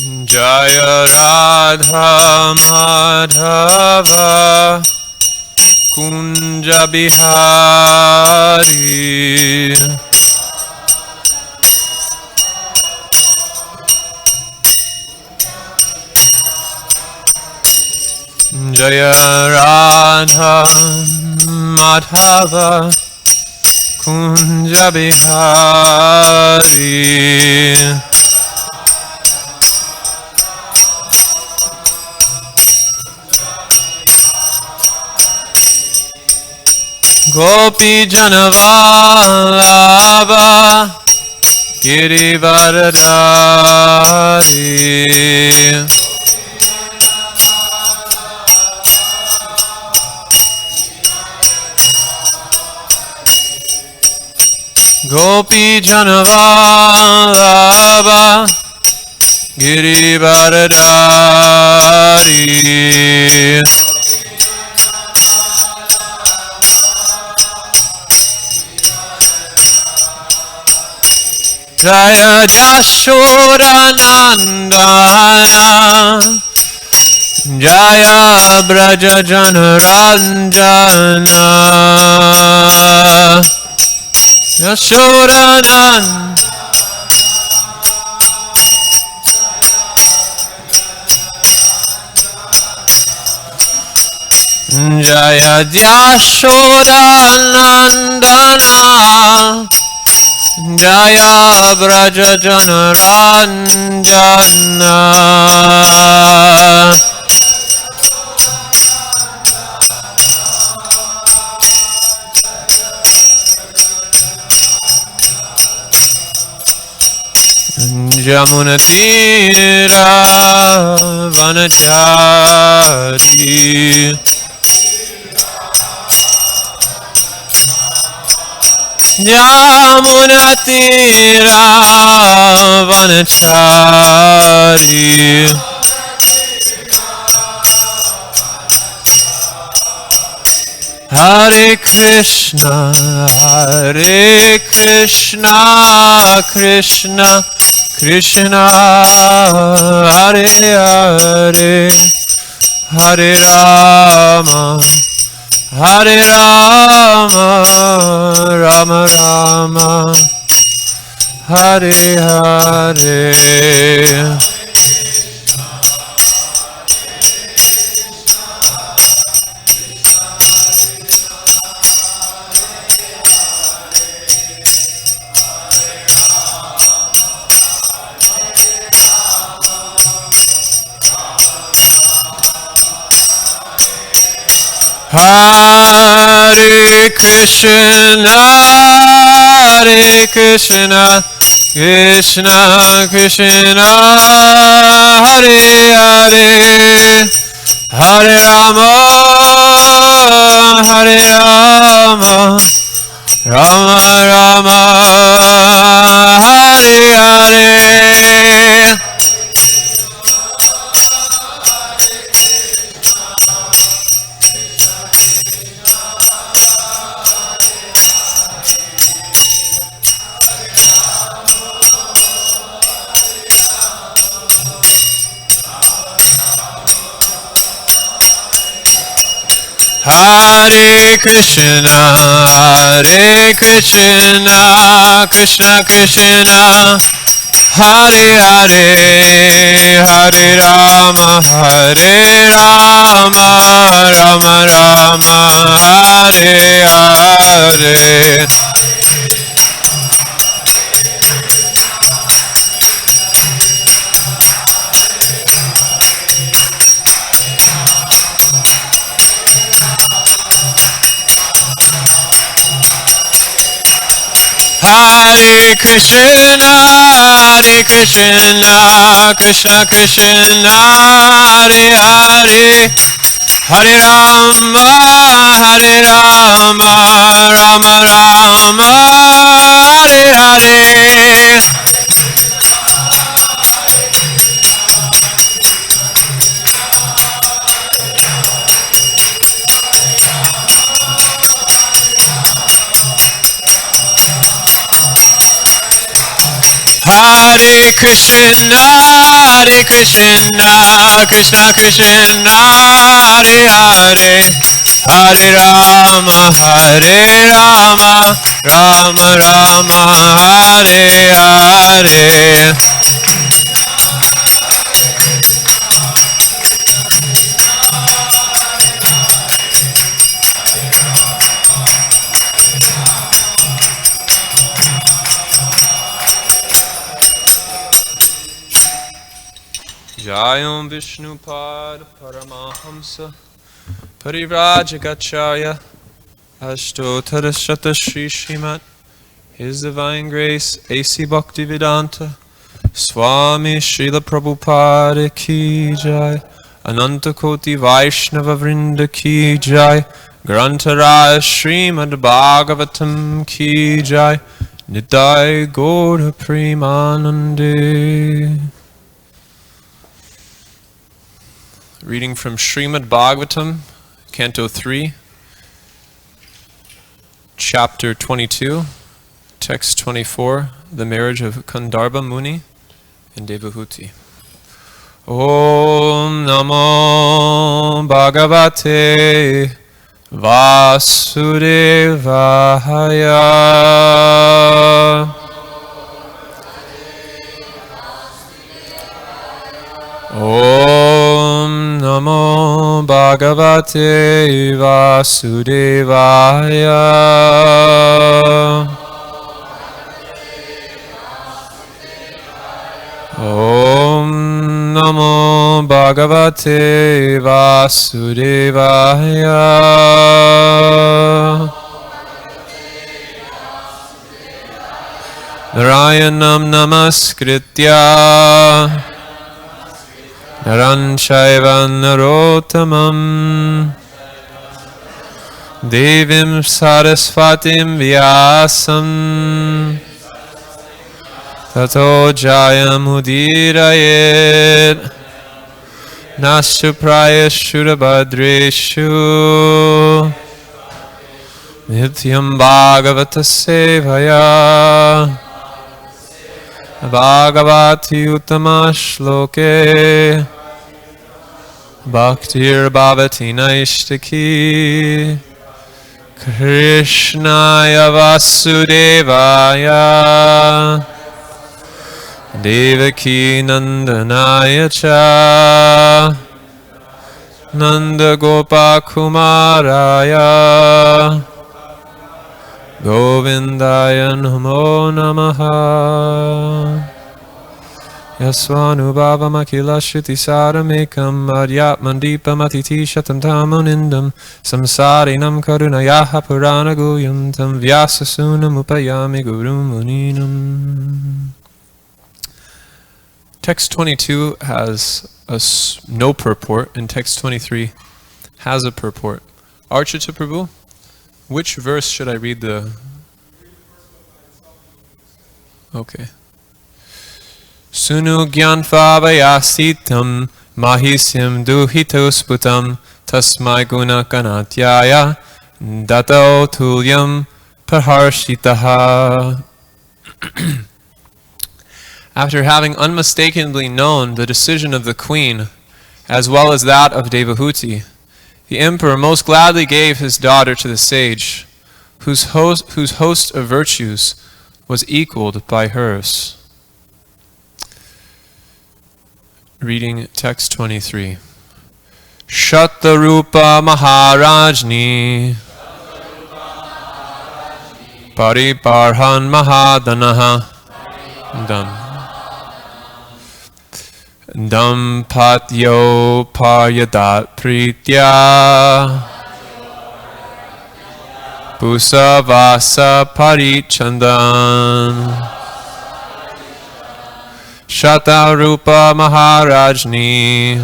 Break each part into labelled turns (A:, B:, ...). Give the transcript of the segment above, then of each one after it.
A: Jaya Radha Madhava Kunja Bihari Jaya Radha Madhava Kunja Bihari Gopi Janavallabha Girivaradari Gopi Janavallabha Girivaradari Jaya Jashoda Nandana Jaya Braja Janaranjana Jashoda Nandana Jaya Jashoda Nandana Jaya Braja Janaranjana Jamuna Tira Vanachari Jamuna Tira Vanachari Hare Krishna Krishna Krishna Hare Hare Hare Rama Hare Rama Rama Rama Hare Hare Hare Krishna Krishna Krishna Hare Hare Hare Rama Rama Rama Hare Hare Hare Krishna Krishna Krishna Hare Hare Hare Rama Rama Rama Hare Hare Hare Krishna Krishna Krishna Hare Hare Hare Rama Rama Rama Hare Hare Hare Krishna, Krishna Krishna, Hare Hare, Hare Rama, Rama Rama, Hare Hare. Jayam Vishnupad Paramahamsa Parivrajagacharya Ashtotarashata Shri Srimat His Divine Grace A.C. Bhaktivedanta Swami Srila Prabhupada Ki Jai Ananta Koti Vaishnava Vrinda Ki Jai Grantaraya Srimad Bhagavatam Ki Jai Nidai Gaura Premanande. Reading from Srimad Bhagavatam, Canto 3, Chapter 22, Text 24, The Marriage of Kandarbha Muni and Devahuti. Om Namo Bhagavate Vasudevaya. Om Namo Bhagavate Vasudevaya. Om Namo Bhagavate Vasudevaya. Narayanam Namaskritya Naran Shaiva Narottamam Devim Sarasvatim Vyasam Tato Jayam Udirayet Nashu Prayashurabhadreshu Nityam Bhagavata Sevaya Bhagavati Uttama Shloke Bhaktir Bhavati Naishtaki Krishnaya Vasudevaya Devaki Nandanaya Cha Nanda Gopa Kumaraya Govindaya Namo Namaha Yasvanubhavam Akila Shruti Saramekam Adyatmandipam Atiti Shatam Tamunindam Samsarinam Karunayaha Purana Guyam Tam Vyasasunam Upayami Guru Muninam. Text 22 has no purport, and text 23 has a purport. Archita Prabhu, which verse should I read the... Okay. Sunu gyanfavayasitam mahisyam duhitosputam tasmai gunakanatyaya dato tulyam parharshitaha. After having unmistakably known the decision of the queen, as well as that of Devahuti, the emperor most gladly gave his daughter to the sage, whose host of virtues was equaled by hers. Reading text 23. Shatarupa Maharajni Pariparhan Mahadanaha Dampatyo Paryadat Pritya Pusavasa Parichandan Shatarupa Maharajni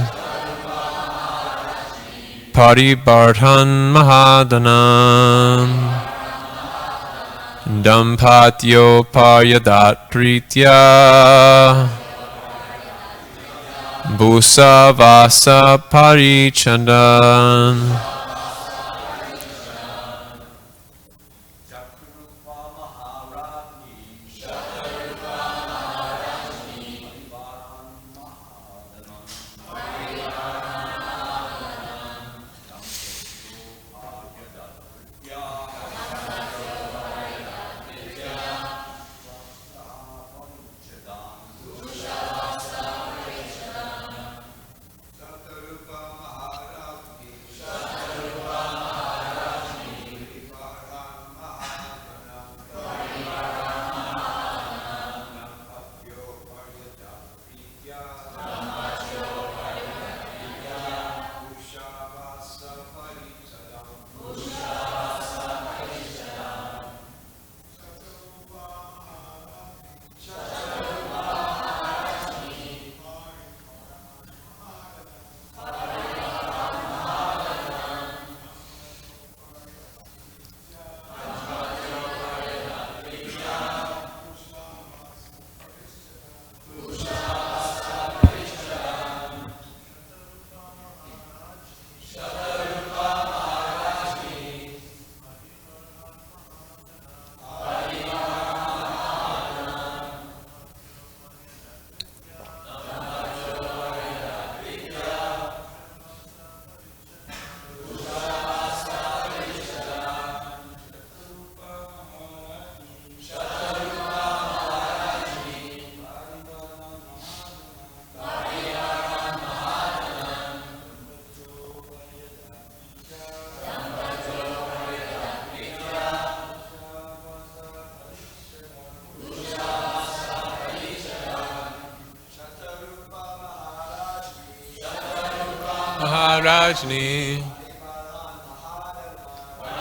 A: Paribardhan Mahadanam Dampatyo Paryadat Pritya Busavasa Parichandan. Maharajni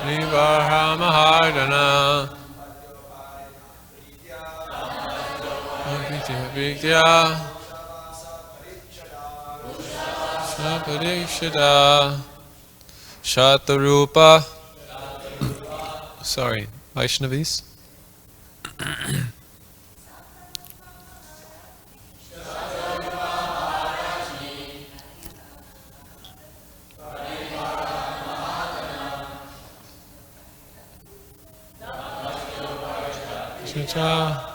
A: Nivarha Mahardana Vidya Shaparishada Shatarupa. Sorry, Vaishnavis. Shata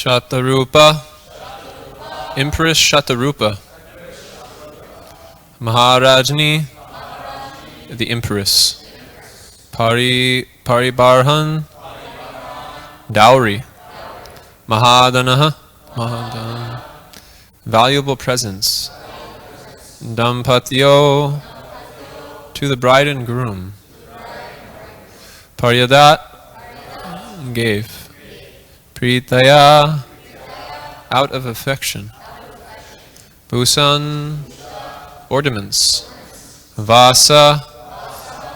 A: Shatarupa, Empress Shatarupa, Maharajni, the Empress, Paribarhan, dowry, Mahadanaha, valuable presents, Dampatyo, to the bride and groom, Paryadat, gave, Pritaya, out of affection, Bhusan, ornaments, Vasa,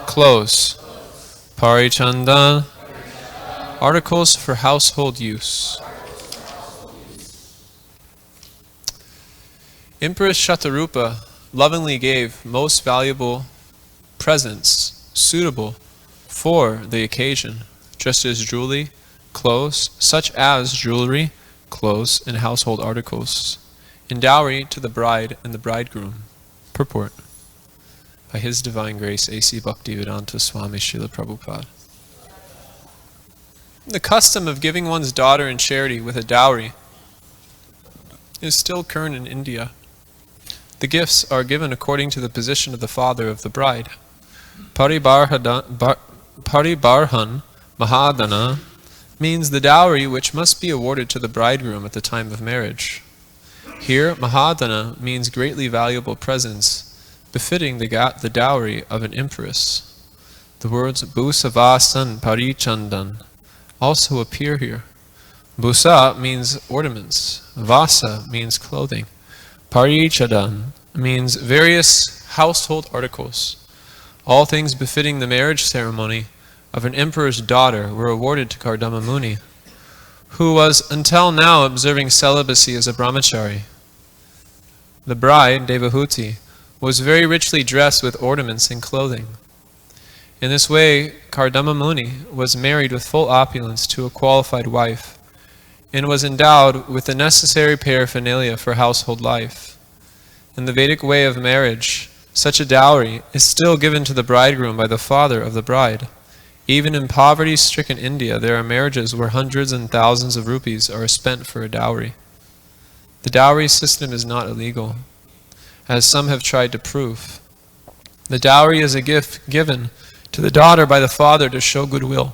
A: clothes, Parichandan, articles for household use. Empress Shatarupa lovingly gave most valuable presents suitable for the occasion, just as jewelry, clothes, such as jewelry, clothes, and household articles, in dowry to the bride and the bridegroom. Purport. By His Divine Grace, A.C. Bhaktivedanta Swami Srila Prabhupada. The custom of giving one's daughter in charity with a dowry is still current in India. The gifts are given according to the position of the father of the bride. Paribarhan Mahadana means the dowry which must be awarded to the bridegroom at the time of marriage. Here, Mahadana means greatly valuable presents, befitting the dowry of an empress. The words Bhusavasan Parichandan also appear here. Bhusa means ornaments, Vasa means clothing, Parichadan means various household articles. All things befitting the marriage ceremony of an emperor's daughter were awarded to Kardama Muni, who was until now observing celibacy as a brahmachari. The bride, Devahuti, was very richly dressed with ornaments and clothing. In this way, Kardama Muni was married with full opulence to a qualified wife, and was endowed with the necessary paraphernalia for household life. in the Vedic way of marriage, such a dowry is still given to the bridegroom by the father of the bride. Even in poverty-stricken India, there are marriages where hundreds and thousands of rupees are spent for a dowry. The dowry system is not illegal, as some have tried to prove. The dowry is a gift given to the daughter by the father to show goodwill,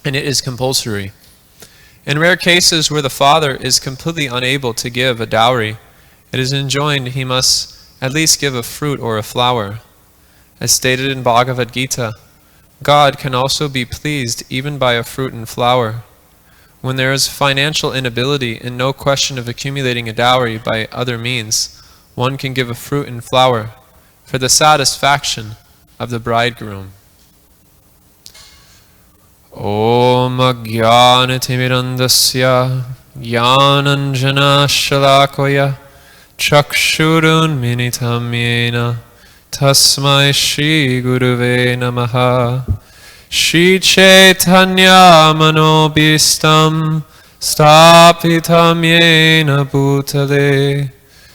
A: and it is compulsory. In rare cases where the father is completely unable to give a dowry, it is enjoined he must at least give a fruit or a flower. As stated in Bhagavad Gita, God can also be pleased even by a fruit and flower. When there is financial inability and no question of accumulating a dowry by other means, one can give a fruit and flower for the satisfaction of the bridegroom. Om Ajnanatirmirandasya Jnananjana Shalakoya Chakshurun Minitam Yena Tasmai Shri Guruve Namaha Shri Chaitanya Manobhistam Stapitam Yena Bhutale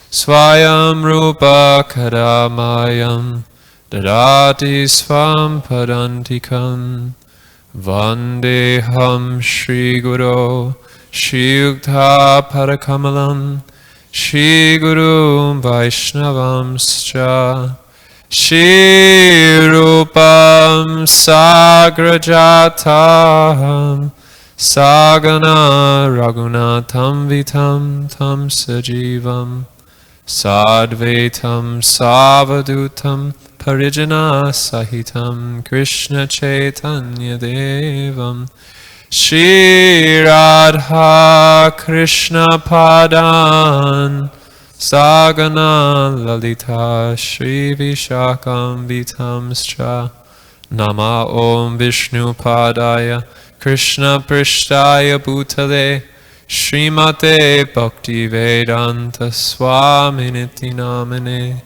A: Swayam Rupa Kadamayam Dadati Svam Padantikam Vandeham Shri Guru Shri Yukta Parakamalam Shri Guru Vaishnavamscha Shri Rupam Sagrajatam Sagana Raghunatam Vitam Tam Sajivam Sadvaitam Savadutam Parijana Sahitam Krishna Chaitanya Devam Shri Radha Krishna Padan Sagana Lalita Shri Vishakam Vitamscha Nama Om Vishnu Padaya Krishna Prishtaya Bhutale Srimate Bhakti Vedanta Swaminiti Namane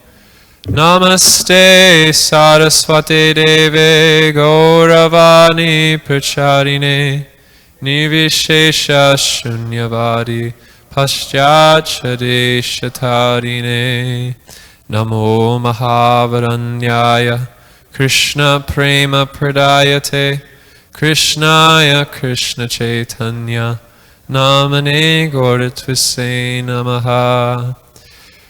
A: Namaste Saraswate Deve Gauravani Pracharine Nivishesha Shunyavadi Paschachadeshatarine Namo Mahavaranyaya Krishna Prema Pradayate Krishnaya Krishna Chaitanya Namane Gauratvise Namaha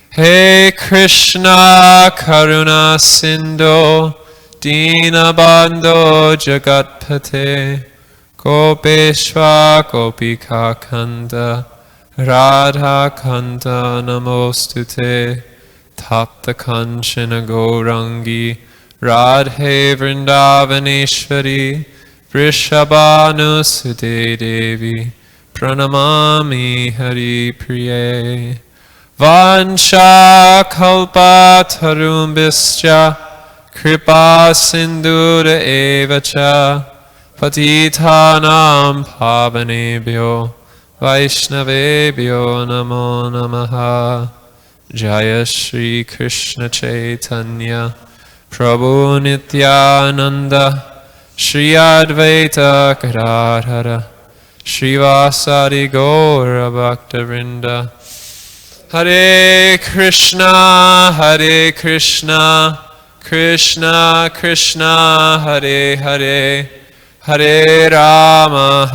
A: Hey Krishna Karuna Sindhu Dinabandho Jagatpate Gopeshwa Gopika Kanda Radha Kanta Namostute Tapta Kanchana Gourangi Radhe Vrindavaneshwari Vrishabhanusute Devi Pranamami Hari Priye Vancha Kalpatarumbischa Kripa Sindhura Evacha Patitanam Pavanebhyo Vaishnavebhyo Namo Namaha Jaya Shri Krishna Chaitanya Prabhu Nityananda Shri Advaita Gadadhara Srivasadi Gaura Bhaktavrinda Hare Krishna Krishna Krishna Hare Hare Hare Rama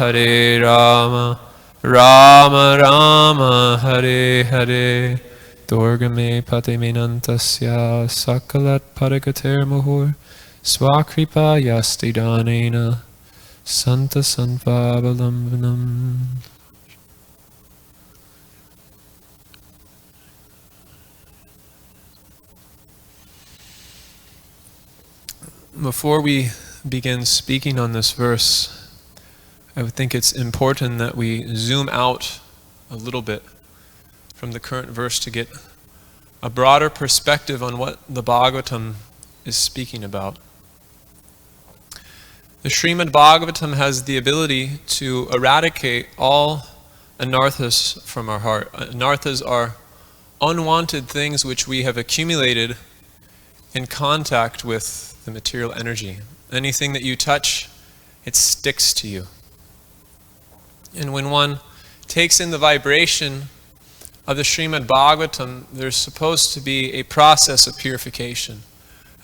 A: Rama Rama Hare Hare Durgame Patiminantasya Sakalat Paragater Muhur Swakripa Yasti Danena Santa Sanvabalamvanam. Before we begin speaking on this verse, I would think it's important that we zoom out a little bit from the current verse to get a broader perspective on what the Bhagavatam is speaking about. The Srimad Bhagavatam has the ability to eradicate all anarthas from our heart. Anarthas are unwanted things which we have accumulated in contact with the material energy. Anything that you touch, it sticks to you. And when one takes in the vibration of the Srimad Bhagavatam, there's supposed to be a process of purification.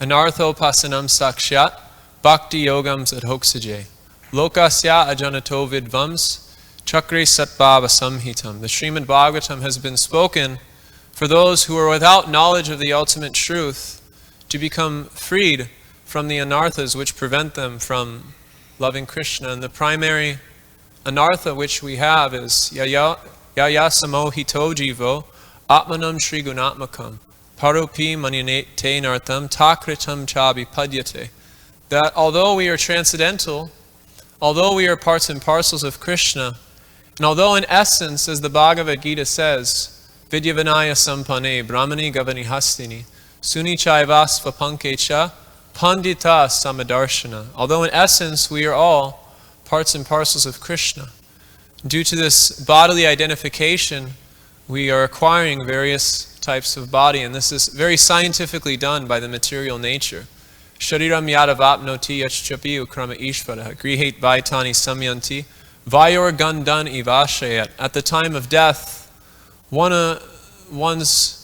A: Anarthopasanam sakshat bhakti yogam sadhoksaje lokasya ajanato vidvams chakre satbhava samhitam. The Srimad Bhagavatam has been spoken for those who are without knowledge of the ultimate truth to become freed from the anarthas which prevent them from loving Krishna. And the primary anartha which we have is yaya samohito jivo atmanam shri gunatmakam paropi manyanete nartham takritam chabi padyate. That although we are transcendental, although we are parts and parcels of Krishna, and although in essence, as the Bhagavad Gita says, vidyavanaya sampane brahmani gavani hastini suni chaivasva pankecha pandita samadarshana. Although in essence we are all parts and parcels of Krishna, due to this bodily identification, we are acquiring various types of body, and this is very scientifically done by the material nature. Shariram yadavapnoti yachchapi ukrama ishvara grihet vaitani samyanti vayor gandan ivashayat. At the time of death, one's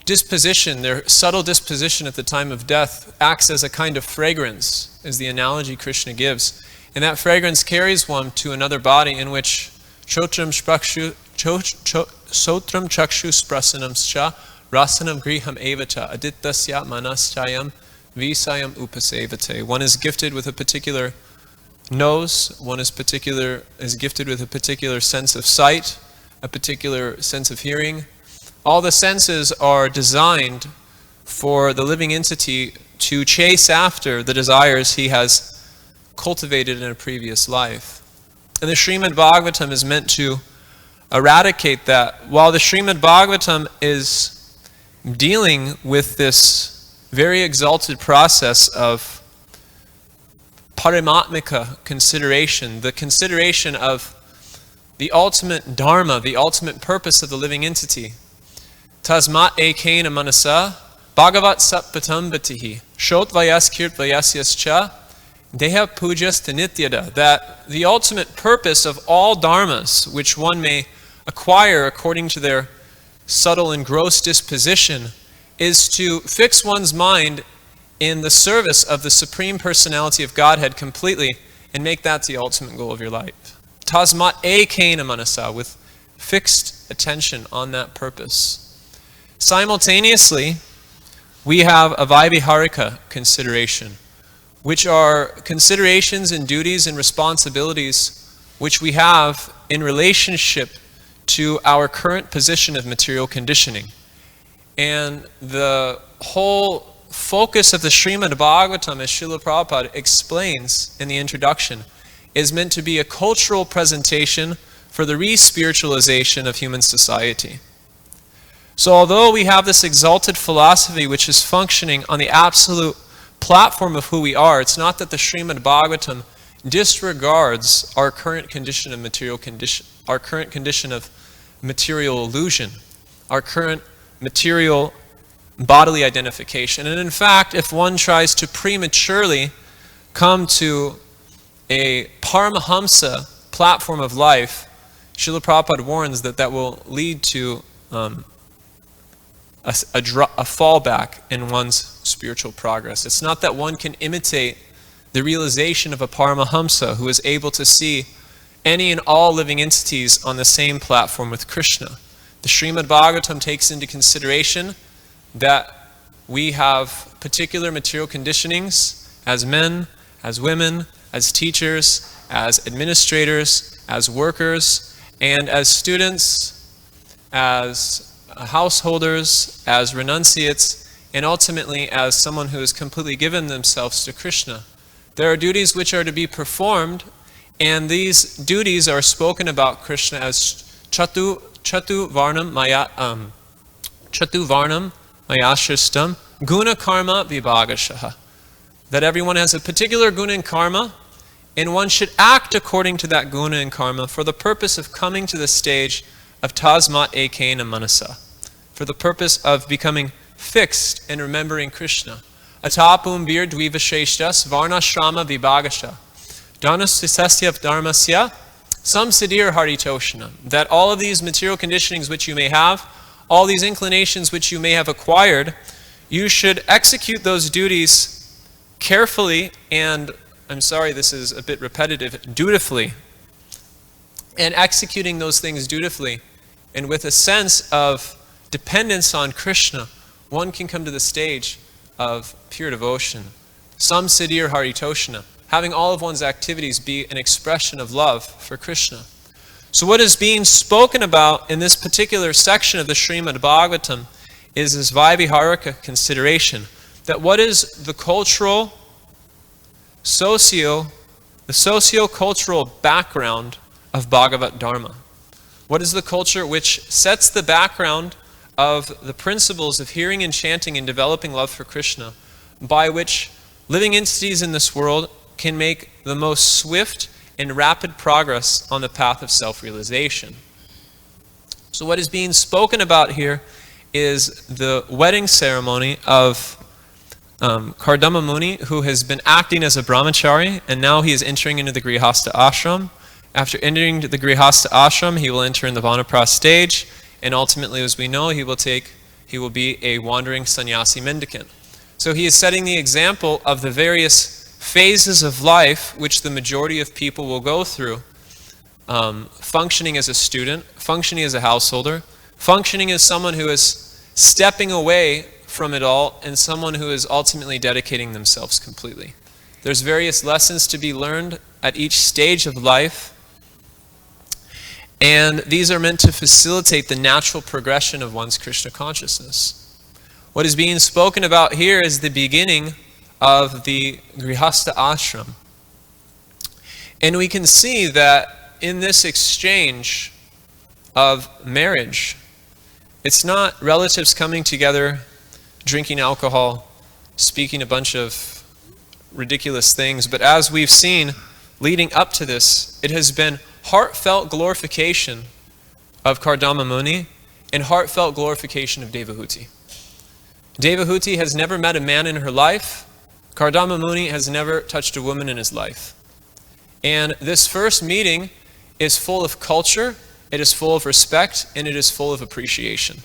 A: disposition, their subtle disposition at the time of death, acts as a kind of fragrance, is the analogy Krishna gives. And that fragrance carries one to another body in which Sotram chakshu sprasanam scha rasanam griham evata adittasya manaschayam visayam upasevate. One is gifted with a particular nose, one is gifted with a particular sense of sight, a particular sense of hearing. All the senses are designed for the living entity to chase after the desires he has cultivated in a previous life. And the Srimad Bhagavatam is meant to eradicate that. While the Srimad Bhagavatam is dealing with this very exalted process of parimatmika consideration, the consideration of the ultimate dharma, the ultimate purpose of the living entity, tasmat ekena manasa bhagavat satpatam batihi shot vayas kirt vayasyascha deha pujas tanityada. That the ultimate purpose of all dharmas which one may acquire according to their subtle and gross disposition is to fix one's mind in the service of the Supreme Personality of Godhead completely and make that the ultimate goal of your life. Tasmat ekena manasa, with fixed attention on that purpose. Simultaneously, we have a vaiviharika consideration, which are considerations and duties and responsibilities which we have in relationship to our current position of material conditioning. And the whole focus of the Srimad Bhagavatam, as Srila Prabhupada explains in the introduction, is meant to be a cultural presentation for the re-spiritualization of human society. So although we have this exalted philosophy which is functioning on the absolute platform of who we are, it's not that the Srimad Bhagavatam disregards our current condition of our current condition of material illusion, our current material bodily identification. And in fact, if one tries to prematurely come to a Paramahamsa platform of life, Srila Prabhupada warns that will lead to a fallback in one's spiritual progress. It's not that one can imitate the realization of a Paramahamsa who is able to see any and all living entities on the same platform with Krishna. The Srimad Bhagavatam takes into consideration that we have particular material conditionings as men, as women, as teachers, as administrators, as workers, and as students, as householders, as renunciates, and ultimately as someone who has completely given themselves to Krishna. There are duties which are to be performed, and these duties are spoken about Krishna as chatu varnam mayashristam guna karma vibhagashaha. That everyone has a particular guna and karma, and one should act according to that guna and karma for the purpose of coming to the stage of tasmat ekena manasa, for the purpose of becoming fixed and remembering Krishna. Atapum vir dvivasheshtas varnashrama vibhagasha danastisasya dharmasya Sam siddhir haritoshanam, that all of these material conditionings which you may have, all these inclinations which you may have acquired, you should execute those duties carefully and, I'm sorry, this is a bit repetitive, dutifully. And executing those things dutifully and with a sense of dependence on Krishna, one can come to the stage of pure devotion. Sam siddhir haritoshanam, having all of one's activities be an expression of love for Krishna. So what is being spoken about in this particular section of the Srimad Bhagavatam is this Vaiviharika consideration, that what is the socio-cultural background of Bhagavat Dharma? What is the culture which sets the background of the principles of hearing and chanting and developing love for Krishna, by which living entities in this world can make the most swift and rapid progress on the path of self-realization? So what is being spoken about here is the wedding ceremony of Kardama Muni, who has been acting as a brahmachari, and now he is entering into the Grihastha ashram. After entering the Grihastha ashram, he will enter in the Vanaprastha stage, and ultimately, as we know, he will be a wandering sannyasi mendicant. So he is setting the example of the various phases of life which the majority of people will go through, functioning as a student, functioning as a householder, functioning as someone who is stepping away from it all, and someone who is ultimately dedicating themselves completely. There's various lessons to be learned at each stage of life, and these are meant to facilitate the natural progression of one's Krishna consciousness. What is being spoken about here is the beginning of the Grihastha ashram. And we can see that in this exchange of marriage, it's not relatives coming together, drinking alcohol, speaking a bunch of ridiculous things, but as we've seen leading up to this, it has been heartfelt glorification of Kardama Muni and heartfelt glorification of Devahuti. Devahuti has never met a man in her life. Kardama Muni has never touched a woman in his life. And this first meeting is full of culture, it is full of respect, and it is full of appreciation.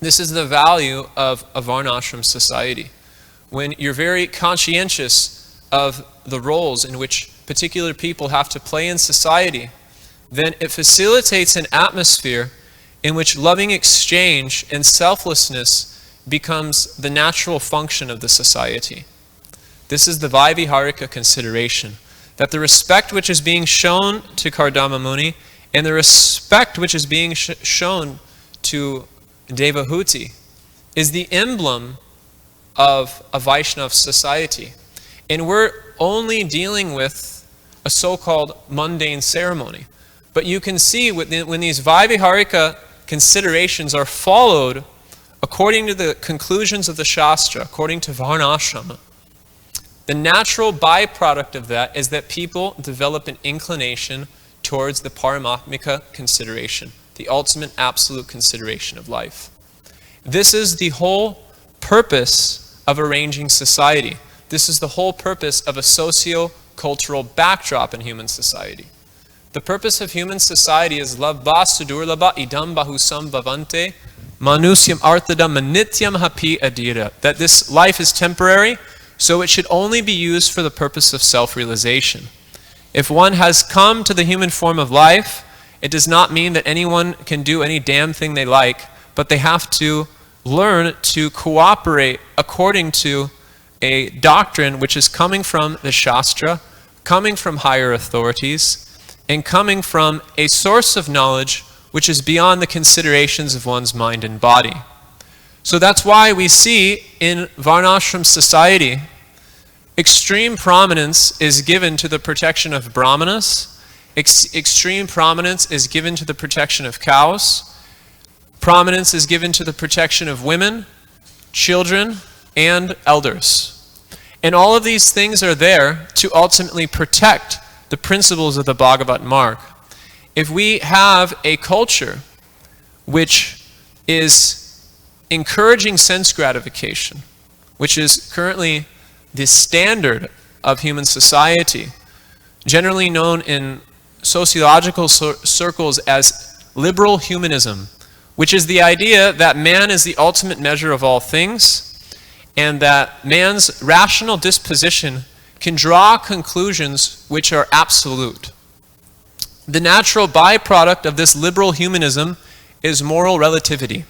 A: This is the value of a Varnashram society. When you're very conscientious of the roles in which particular people have to play in society, then it facilitates an atmosphere in which loving exchange and selflessness becomes the natural function of the society. This is the Vaiviharika consideration, that the respect which is being shown to Kardama Muni and the respect which is being shown to Devahuti is the emblem of a Vaishnava society. And we're only dealing with a so-called mundane ceremony. But you can see when these Vaiviharika considerations are followed according to the conclusions of the Shastra, according to Varnashrama, the natural byproduct of that is that people develop an inclination towards the Paramatmika consideration, the ultimate absolute consideration of life. This is the whole purpose of arranging society. This is the whole purpose of a socio-cultural backdrop in human society. The purpose of human society is labba sudurlabha idam bahusam bhavante manusyam arthadam manityam hapi adira. That this life is temporary, so it should only be used for the purpose of self-realization. If one has come to the human form of life, it does not mean that anyone can do any damn thing they like, but they have to learn to cooperate according to a doctrine which is coming from the Shastra, coming from higher authorities, and coming from a source of knowledge which is beyond the considerations of one's mind and body. So that's why we see in Varnashram society, extreme prominence is given to the protection of brahmanas, extreme prominence is given to the protection of cows, prominence is given to the protection of women, children, and elders. And all of these things are there to ultimately protect the principles of the Bhagavat Marg. If we have a culture which is encouraging sense gratification, which is currently the standard of human society, generally known in sociological circles as liberal humanism, which is the idea that man is the ultimate measure of all things, and that man's rational disposition can draw conclusions which are absolute. The natural byproduct of this liberal humanism is moral relativity.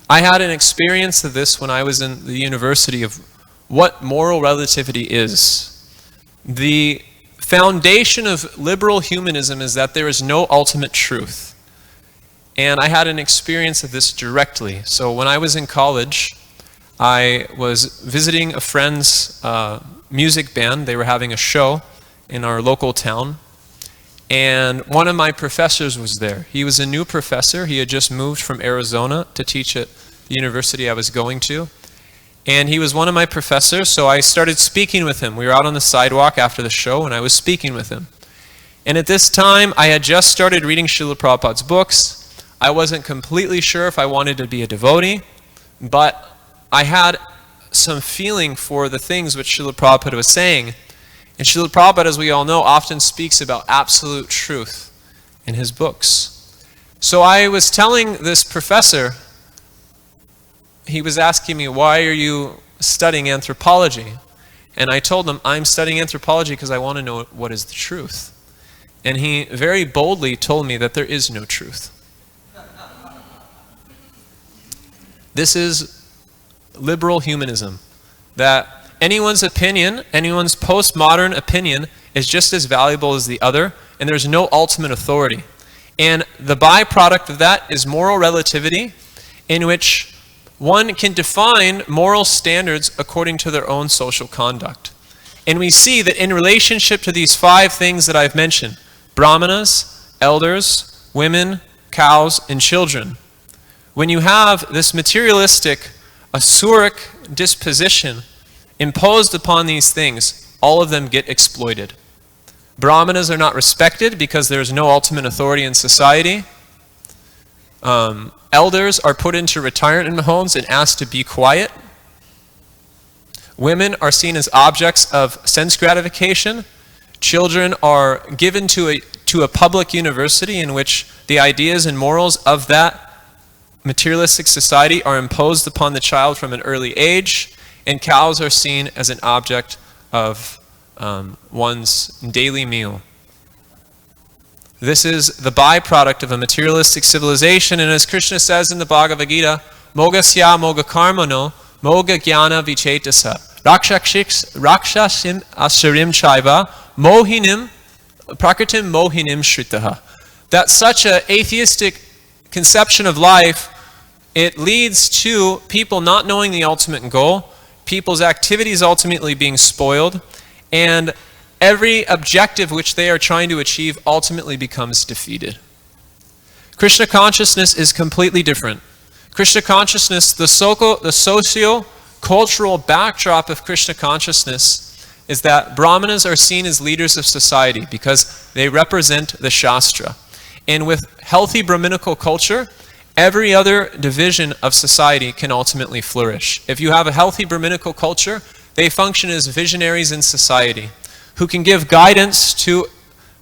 A: I had an experience of this when I was in the university of what moral relativity is. The foundation of liberal humanism is that there is no ultimate truth. And I had an experience of this directly. So when I was in college, I was visiting a friend's music band. They were having a show in our local town. And one of my professors was there. He was a new professor. He had just moved from Arizona to teach at the university I was going to. And he was one of my professors, so I started speaking with him. We were out on the sidewalk after the show, and I was speaking with him. And at this time, I had just started reading Srila Prabhupada's books. I wasn't completely sure if I wanted to be a devotee, but I had some feeling for the things which Srila Prabhupada was saying. And Srila Prabhupada, as we all know, often speaks about absolute truth in his books. So I was telling this professor, he was asking me, why are you studying anthropology? And I told him, I'm studying anthropology because I want to know what is the truth. And he very boldly told me that there is no truth. This is liberal humanism, that anyone's opinion, anyone's postmodern opinion is just as valuable as the other, and there's no ultimate authority. And the byproduct of that is moral relativity, in which one can define moral standards according to their own social conduct. And we see that in relationship to these 5 things that I've mentioned, brahmanas, elders, women, cows, and children, when you have this materialistic, asuric disposition imposed upon these things, all of them get exploited. Brahmanas are not respected because there is no ultimate authority in society. Elders are put into retirement homes and asked to be quiet. Women are seen as objects of sense gratification. Children are given to a public university in which the ideas and morals of that materialistic society are imposed upon the child from an early age. And cows are seen as an object of one's daily meal. This is the byproduct of a materialistic civilization, and as Krishna says in the Bhagavad Gita, Mogasya moga karmano, moga jnana vichetasa, rakshashim asurim chaiva, mohinim, prakritim mohinim shritaha. That such an atheistic conception of life, it leads to people not knowing the ultimate goal, people's activities ultimately being spoiled, and every objective which they are trying to achieve ultimately becomes defeated. Krishna consciousness is completely different. Krishna consciousness, the socio-cultural backdrop of Krishna consciousness is that Brahmanas are seen as leaders of society because they represent the Shastra. And with healthy Brahminical culture, every other division of society can ultimately flourish. If you have a healthy Brahminical culture, they function as visionaries in society, who can give guidance to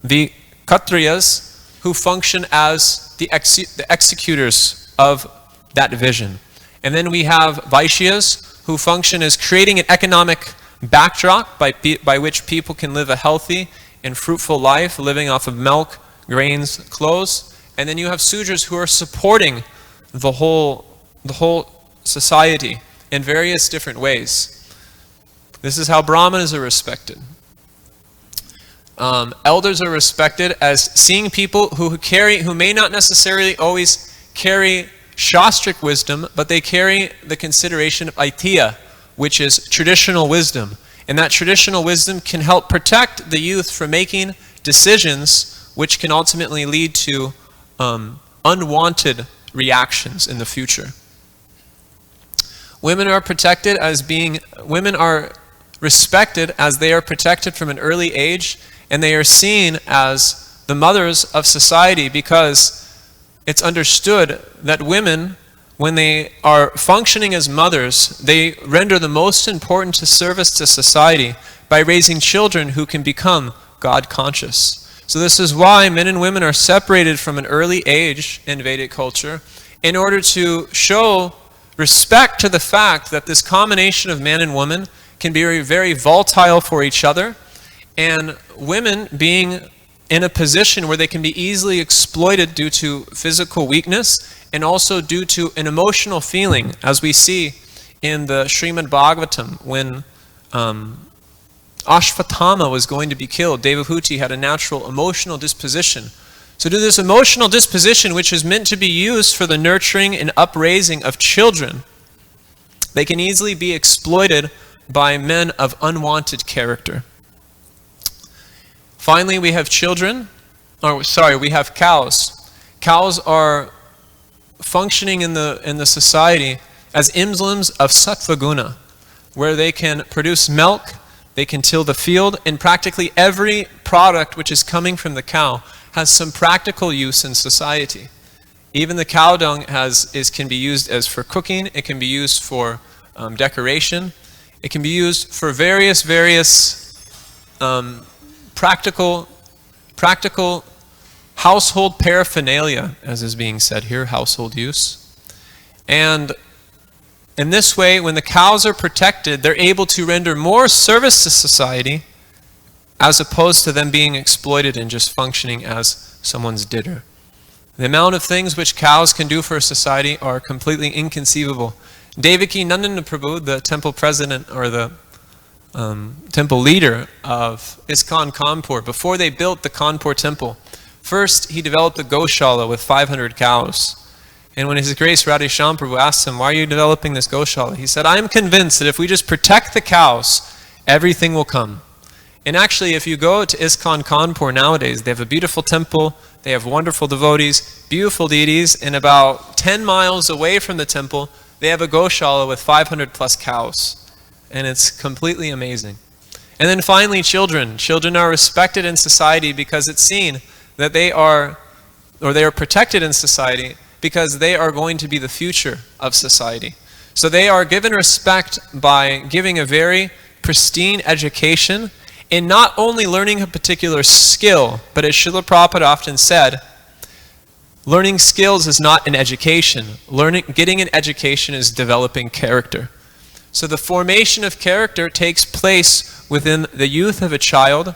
A: the Kshatriyas, who function as the executors of that vision. And then we have Vaishyas, who function as creating an economic backdrop by which people can live a healthy and fruitful life, living off of milk, grains, clothes. And then you have Sudras who are supporting the whole society in various different ways. This is how Brahmanas are respected. Elders are respected as seeing people who may not necessarily always carry shastric wisdom, but they carry the consideration of aitiya, which is traditional wisdom. And that traditional wisdom can help protect the youth from making decisions which can ultimately lead to unwanted reactions in the future. Women are respected as they are protected from an early age, and they are seen as the mothers of society because it's understood that women, when they are functioning as mothers, they render the most important service to society by raising children who can become God conscious. So this is why men and women are separated from an early age in Vedic culture in order to show respect to the fact that this combination of man and woman can be very, very volatile for each other, and women being in a position where they can be easily exploited due to physical weakness and also due to an emotional feeling, as we see in the Srimad Bhagavatam when Ashvatthama was going to be killed. Devahuti had a natural emotional disposition. So to this emotional disposition, which is meant to be used for the nurturing and upraising of children, they can easily be exploited by men of unwanted character. Finally, we have we have cows. Cows are functioning in the society as emblems of sattva guna, where they can produce milk, they can till the field, and practically every product which is coming from the cow has some practical use in society. Even the cow dung can be used as for cooking, it can be used for decoration, it can be used for various practical household paraphernalia, as is being said here, household use. And in this way, when the cows are protected, they're able to render more service to society as opposed to them being exploited and just functioning as someone's didder. The amount of things which cows can do for a society are completely inconceivable. Devaki Nandana Prabhu, the temple president or the temple leader of ISKCON Kanpur, before they built the Kanpur temple, first he developed a Goshala with 500 cows. And when His Grace Radheshyam Prabhu asked him, why are you developing this Goshala? He said, I am convinced that if we just protect the cows, everything will come. And actually, if you go to ISKCON Kanpur nowadays, they have a beautiful temple, they have wonderful devotees, beautiful deities, and about 10 miles away from the temple, they have a Goshala with 500 plus cows. And it's completely amazing. And then finally, children. Children are respected in society because it's seen that they are protected in society because they are going to be the future of society. So they are given respect by giving a very pristine education in not only learning a particular skill, but as Srila Prabhupada often said, learning skills is not an education. Getting an education is developing character. So the formation of character takes place within the youth of a child,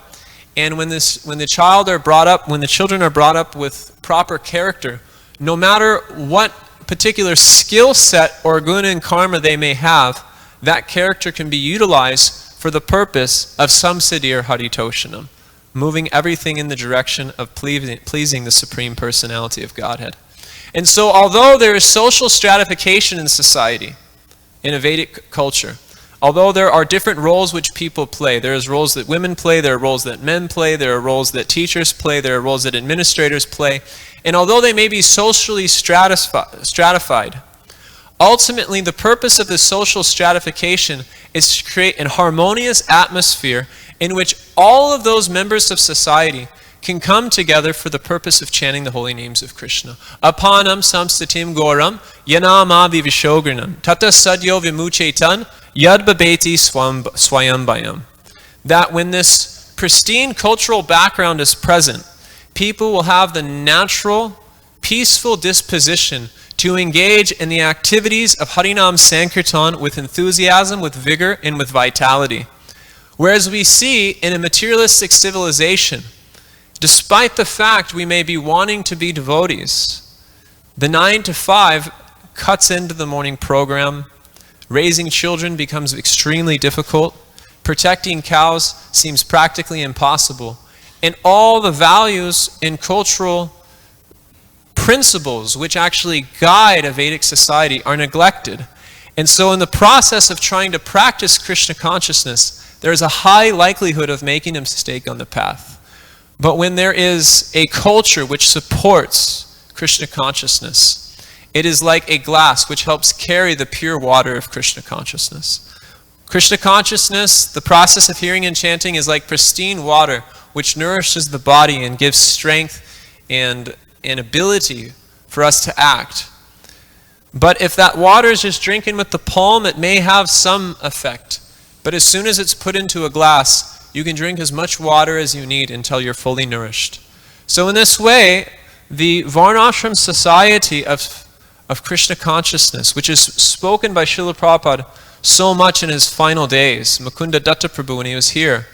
A: and when the children are brought up with proper character, no matter what particular skill set or guna and karma they may have, that character can be utilized for the purpose of samsiddhir haritoshanam, moving everything in the direction of pleasing the Supreme Personality of Godhead. And so although there is social stratification in society, in a Vedic culture, although there are different roles which people play, there is roles that women play, there are roles that men play, there are roles that teachers play, there are roles that administrators play, and although they may be socially stratified, ultimately the purpose of this social stratification is to create an harmonious atmosphere in which all of those members of society can come together for the purpose of chanting the holy names of Krishna. Apanam samstatim goram yanama vivishogranam tata sadyo vimuchetan yadbabeti swayambayam. That when this pristine cultural background is present, people will have the natural, peaceful disposition to engage in the activities of Harinam Sankirtan with enthusiasm, with vigor, and with vitality. Whereas we see in a materialistic civilization, despite the fact we may be wanting to be devotees, the 9 to 5 cuts into the morning program, raising children becomes extremely difficult, protecting cows seems practically impossible, and all the values and cultural principles which actually guide a Vedic society are neglected. And so in the process of trying to practice Krishna consciousness, there is a high likelihood of making a mistake on the path. But when there is a culture which supports Krishna consciousness, it is like a glass which helps carry the pure water of Krishna consciousness. Krishna consciousness, the process of hearing and chanting, is like pristine water which nourishes the body and gives strength and an ability for us to act. But if that water is just drinking with the palm, it may have some effect. But as soon as it's put into a glass, you can drink as much water as you need until you're fully nourished. So in this way, the Varnashram society of Krishna consciousness, which is spoken by Srila Prabhupada so much in his final days, Mukunda Datta Prabhu, when he was here,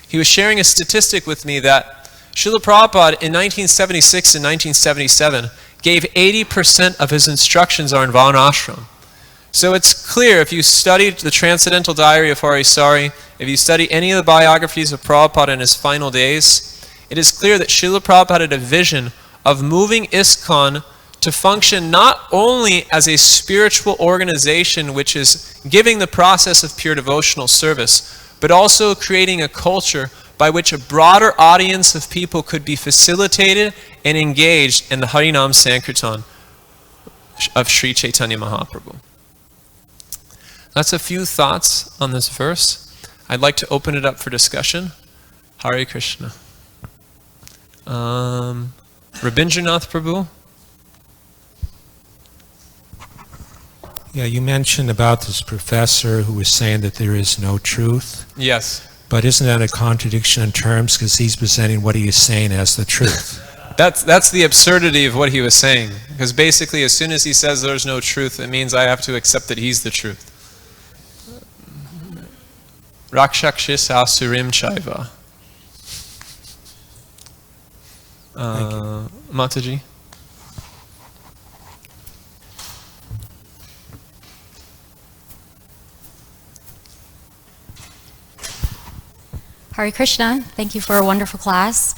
A: he was sharing a statistic with me that Srila Prabhupada in 1976 and 1977 gave 80% of his instructions are in Varnashram. So it's clear, if you studied the Transcendental Diary of Harisari, if you study any of the biographies of Prabhupada in his final days, it is clear that Srila Prabhupada had a vision of moving ISKCON to function not only as a spiritual organization which is giving the process of pure devotional service, but also creating a culture by which a broader audience of people could be facilitated and engaged in the Harinam Sankirtan of Sri Chaitanya Mahaprabhu. That's a few thoughts on this verse. I'd like to open it up for discussion. Hare Krishna. Rabindranath Prabhu?
B: Yeah, you mentioned about this professor who was saying that there is no truth.
A: Yes.
B: But isn't that a contradiction in terms, because he's presenting what he is saying as the truth?
A: That's the absurdity of what he was saying. Because basically, as soon as he says there's no truth, it means I have to accept that he's the truth. Rakshakshis asurim chaiva. Mataji?
C: Hare Krishna, thank you for a wonderful class.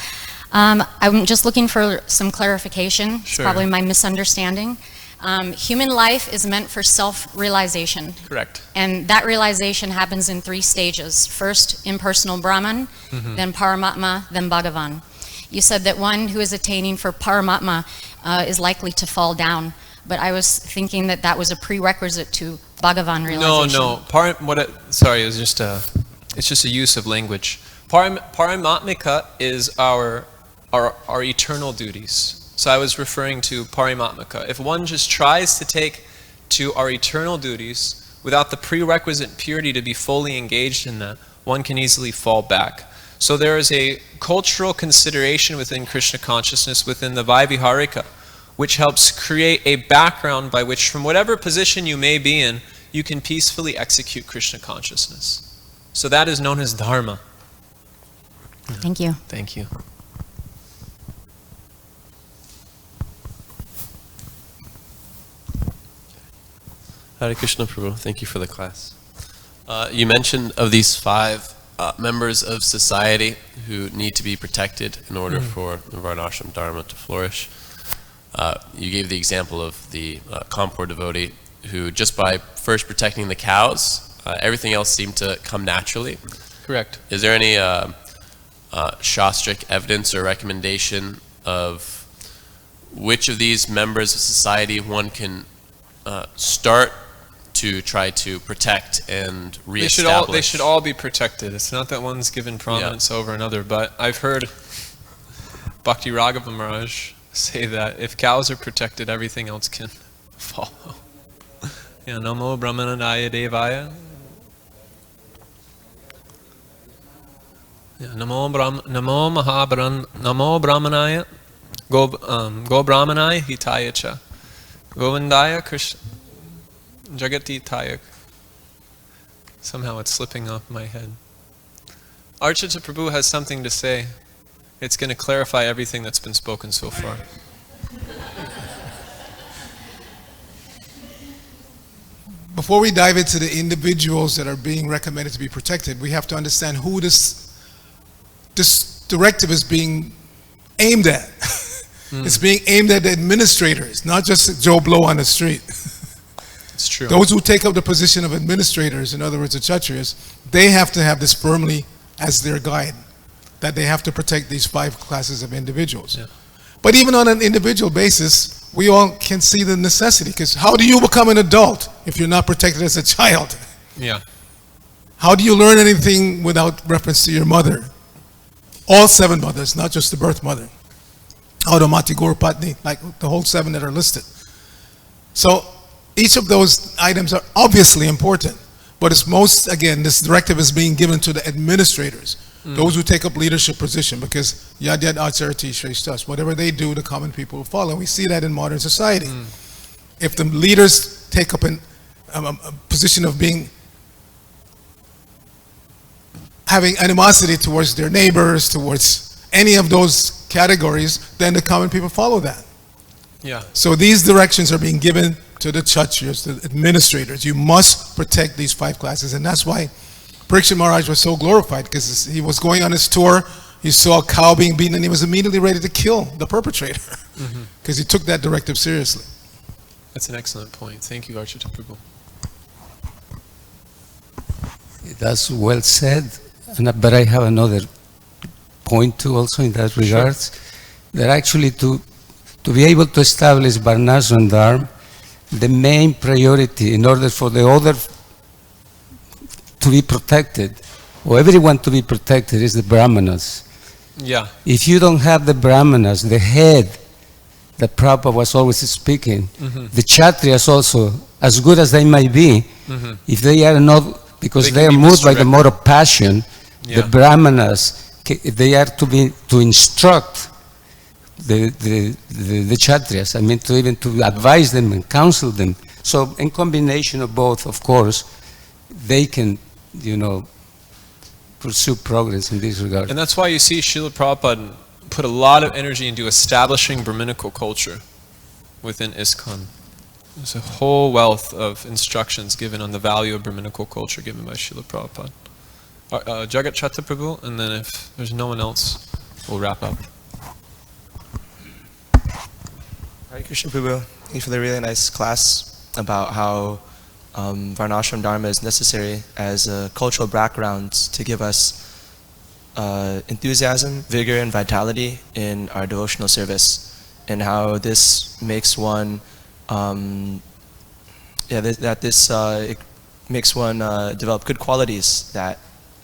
C: I'm just looking for some clarification. It's probably my misunderstanding. Human life is meant for self-realization.
A: Correct.
C: And that realization happens in 3 stages. First, impersonal Brahman, then Paramatma, then Bhagavan. You said that one who is attaining for Paramatma is likely to fall down, but I was thinking that that was a prerequisite to Bhagavan realization.
A: No. Sorry, it was just it's just a use of language. Paramatmika is our eternal duties. So I was referring to Parimatmika. If one just tries to take to our eternal duties without the prerequisite purity to be fully engaged in that, one can easily fall back. So there is a cultural consideration within Krishna consciousness, within the Vaiviharika, which helps create a background by which, from whatever position you may be in, you can peacefully execute Krishna consciousness. So that is known as dharma.
C: Thank you.
A: Thank you.
D: Hare Krishna Prabhu, thank you for the class. You mentioned of these 5 members of society who need to be protected in order for the Varnashram Dharma to flourish. You gave the example of the Kampur devotee who, just by first protecting the cows, everything else seemed to come naturally.
A: Correct.
D: Is there any shastric evidence or recommendation of which of these members of society one can start to try to protect and reestablish?
A: They should all be protected. It's not that one's given prominence over another, but I've heard Bhakti Raghava Maharaj say that if cows are protected, everything else can follow. Yeah, Namo Brahmanadaya Devaya. Yeah, Namo Brahmanaya Go Brahmanaya Hitaya Cha Govindaya Krishna Jagati Tayak. Somehow it's slipping off my head. Archita Prabhu has something to say. It's going to clarify everything that's been spoken so far.
E: Before we dive into the individuals that are being recommended to be protected, we have to understand who this directive is being aimed at. It's being aimed at the administrators, not just Joe Blow on the street.
A: It's true.
E: Those who take up the position of administrators, in other words, the Kshatriyas, they have to have this firmly as their guide, that they have to protect these 5 classes of individuals.
A: Yeah.
E: But even on an individual basis, we all can see the necessity, because how do you become an adult if you're not protected as a child?
A: Yeah.
E: How do you learn anything without reference to your mother? All 7 mothers, not just the birth mother. Audamati, Guru Patni, like the whole 7 that are listed. So each of those items are obviously important, but it's most, again, this directive is being given to the administrators. those who take up leadership position, because yad yad acharati shreshtas, whatever they do, the common people will follow. We see that in modern society. If the leaders take up a position of having animosity towards their neighbors, towards any of those categories, then the common people follow that.
A: Yeah.
E: So these directions are being given to the Kshatriyas, the administrators. You must protect these 5 classes, and that's why Parikshit Maharaj was so glorified, because he was going on his tour, he saw a cow being beaten, and he was immediately ready to kill the perpetrator, because he took that directive seriously.
A: That's an excellent point. Thank you, Archita Prabhu.
F: That's well said, but I have another point too also in that regards, that actually to be able to establish Varnashram Dharma, the main priority in order for the other to be protected, or everyone to be protected, is the Brahmanas.
A: Yeah.
F: If you don't have the Brahmanas, the head that Prabhupada was always speaking, the Kshatriyas also, as good as they might be, if they are not, because they are moved by the mode of passion, the Brahmanas, they are to instruct the Kshatriyas, I mean to advise them and counsel them. So in combination of both, of course, they can, pursue progress in this regard.
A: And that's why you see Srila Prabhupada put a lot of energy into establishing Brahminical culture within ISKCON. There's a whole wealth of instructions given on the value of Brahminical culture given by Srila Prabhupada. Jagat Chatta Prabhu, and then if there's no one else, we'll wrap up.
G: Hare Krishna Prabhu, thank you for the really nice class about how Varnashram Dharma is necessary as a cultural background to give us enthusiasm, vigor, and vitality in our devotional service, and how this makes one, it makes one develop good qualities that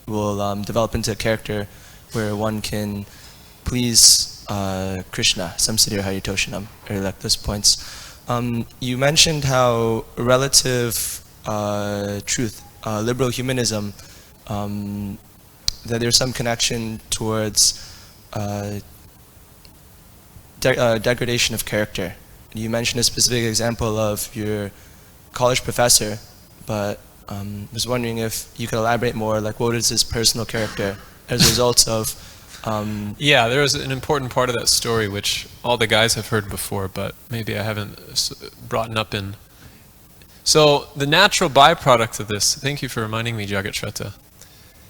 G: will develop into a character where one can please Krishna, Samsiddhir Haritoshanam, or like those points. You mentioned how relative truth, liberal humanism, that there's some connection towards degradation of character. You mentioned a specific example of your college professor, but I was wondering if you could elaborate more, like what is his personal character as a result of
A: yeah, there was an important part of that story which all the guys have heard before, but maybe I haven't brought up in. So the natural byproduct of this, thank you for reminding me, Jagat Shraddha.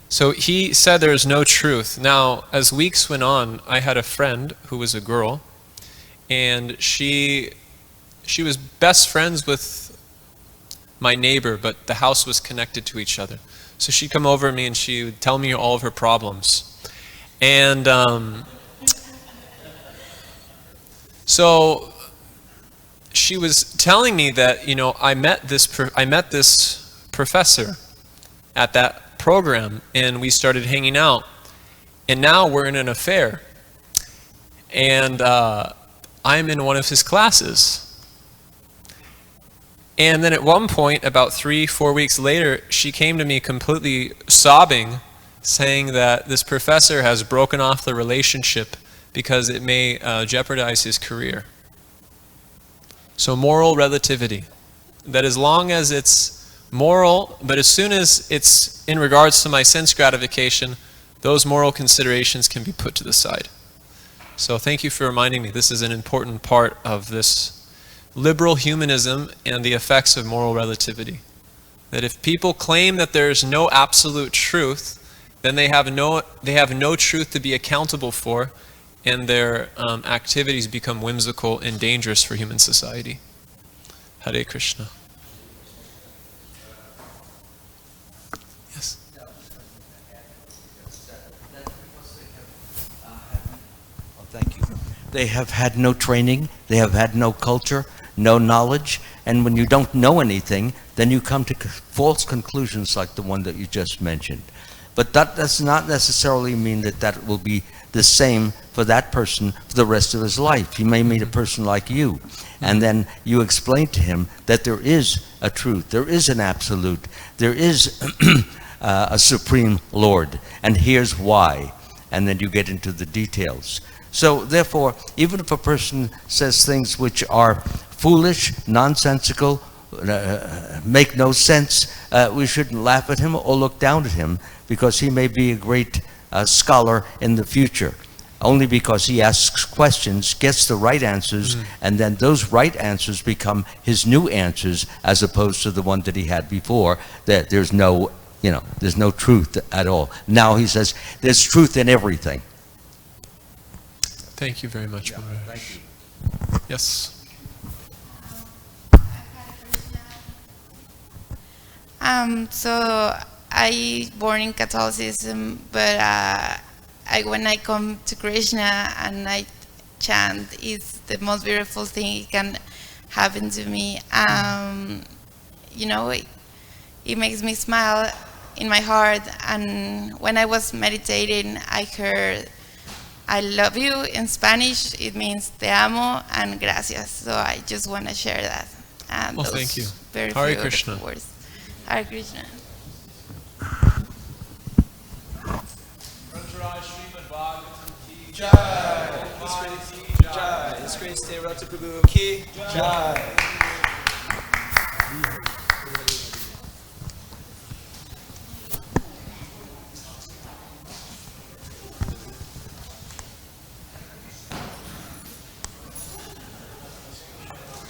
A: So he said there is no truth. Now, as weeks went on, I had a friend who was a girl, and she was best friends with my neighbor, but the house was connected to each other. So she'd come over to me and she would tell me all of her problems. And so she was telling me that, I met this professor at that program, and we started hanging out, and now we're in an affair, and I'm in one of his classes. And then at one point, about 3-4 weeks later, she came to me completely sobbing, saying that this professor has broken off the relationship because it may jeopardize his career. So moral relativity, that as long as it's moral, but as soon as it's in regards to my sense gratification, those moral considerations can be put to the side. So thank you for reminding me. This is an important part of this liberal humanism and the effects of moral relativity. That if people claim that there's no absolute truth, then they have no truth to be accountable for, and their activities become whimsical and dangerous for human society. Hare Krishna. Yes.
H: Thank you. They have had no training, they have had no culture, no knowledge, and when you don't know anything, then you come to false conclusions like the one that you just mentioned. But that does not necessarily mean that that will be the same for that person for the rest of his life. He may meet a person like you, and then you explain to him that there is a truth, there is an absolute, there is a supreme Lord, and here's why. And then you get into the details. So therefore, even if a person says things which are foolish, nonsensical, make no sense, we shouldn't laugh at him or look down at him, because he may be a great scholar in the future. Only because he asks questions, gets the right answers, and then those right answers become his new answers, as opposed to the one that he had before, that there's no, there's no truth at all. Now he says, there's truth in everything.
A: Thank you very much, Maharaj.
H: Thank you.
A: Yes.
I: So I born in Catholicism, but when I come to Krishna and I chant, it's the most beautiful thing it can happen to me. It makes me smile in my heart. And when I was meditating, I heard, "I love you" in Spanish. It means "te amo" and "gracias." So I just want to share that. And
A: Well, thank you.
I: Very
A: Hare
I: beautiful
A: Krishna.
I: words. Hare Krishna.
G: Jai. His Grace Devavrata Prabhu ki Jai.